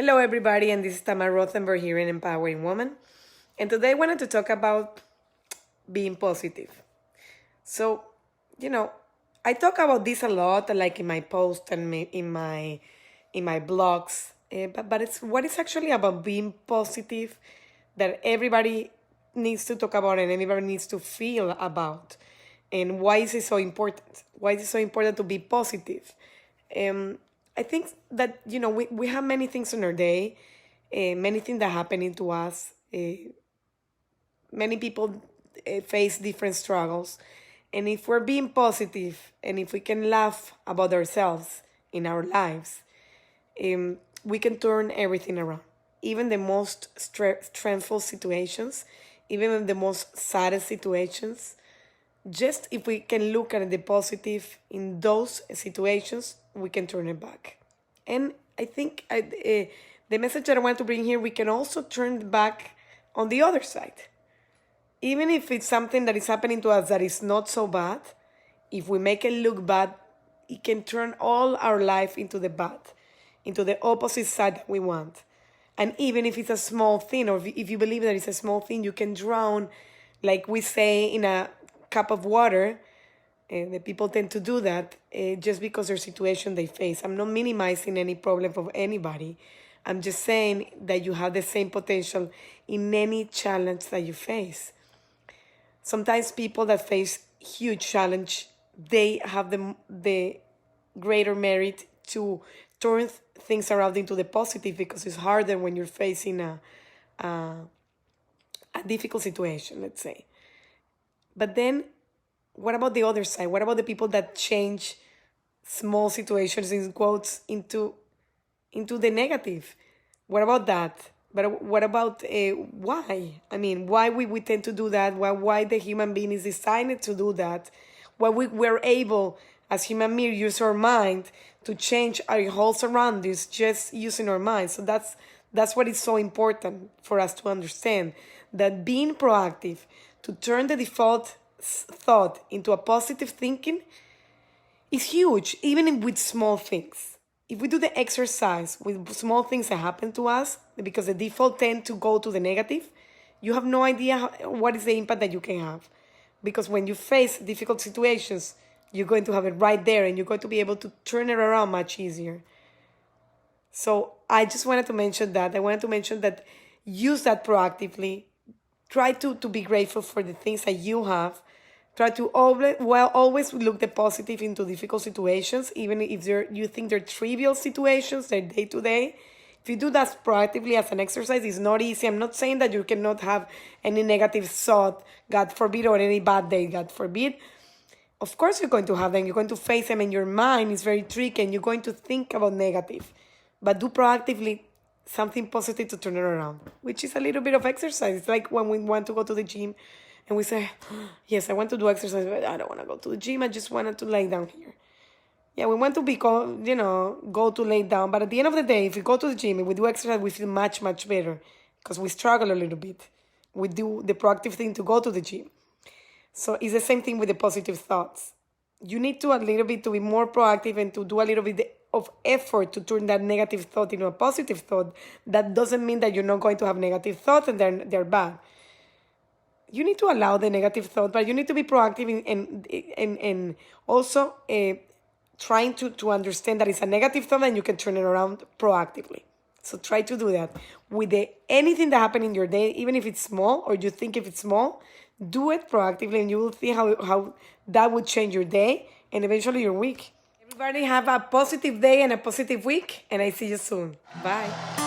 Hello, everybody, and this is Tamar Rothenberg here in Empowering Woman. And today I wanted to talk about being positive. So, you know, I talk about this a lot, like in my posts and in my blogs. But it's what is actually about being positive that everybody needs to talk about and everybody needs to feel about. And why is it so important? Why is it so important to be positive? Um, I think that we have many things in our day, many things that happening to us. Many people face different struggles, and if we're being positive and if we can laugh about ourselves in our lives, we can turn everything around. Even the most stressful situations, even in the most saddest situations, just if we can look at the positive in those situations, we can turn it back. And I think the message that I want to bring here, we can also turn back on the other side. Even if it's something that is happening to us that is not so bad, if we make it look bad, it can turn all our life into the bad, into the opposite side that we want. And even if it's a small thing, or if you believe that it's a small thing, you can drown, like we say, in a cup of water. And the people tend to do that just because their situation they face. I'm not minimizing any problem of anybody. I'm just saying that you have the same potential in any challenge that you face. Sometimes people that face huge challenge, they have the greater merit to turn things around into the positive, because it's harder when you're facing a difficult situation, let's say. But then, what about the other side? What about the people that change small situations, in quotes, into the negative? What about that? But what about why? I mean, why we tend to do that? Why the human being is designed to do that? Why we're able, as human beings, use our mind to change our whole surroundings just using our mind. So that's what is so important for us to understand, that being proactive, to turn the default thought into a positive thinking, is huge, even with small things. If we do the exercise with small things that happen to us, because the default tend to go to the negative, you have no idea what is the impact that you can have. Because when you face difficult situations, you're going to have it right there, and you're going to be able to turn it around much easier. So I just wanted to mention that. I wanted to mention that, use that proactively. Try to be grateful for the things that you have. Try to always look the positive into difficult situations, even if you think they're trivial situations, they're day to day. If you do that proactively as an exercise, it's not easy. I'm not saying that you cannot have any negative thought, God forbid, or any bad day, God forbid. Of course you're going to have them. You're going to face them, and your mind is very tricky, and you're going to think about negative. But do proactively something positive to turn it around, which is a little bit of exercise. It's like when we want to go to the gym and we say, yes, I want to do exercise, but I don't want to go to the gym. I just wanted to lay down here. Yeah, we want to go to lay down. But at the end of the day, if we go to the gym and we do exercise, we feel much, much better, because we struggle a little bit. We do the proactive thing to go to the gym. So it's the same thing with the positive thoughts. You need to a little bit to be more proactive and to do a little bit of effort to turn that negative thought into a positive thought. That doesn't mean that you're not going to have negative thoughts and they're bad. You need to allow the negative thought, but you need to be proactive and also trying to understand that it's a negative thought and you can turn it around proactively. So try to do that with anything that happened in your day, even if it's small or you think if it's small. Do it proactively, and you will see how that would change your day and eventually your week. Everybody have a positive day and a positive week, and I see you soon. Bye.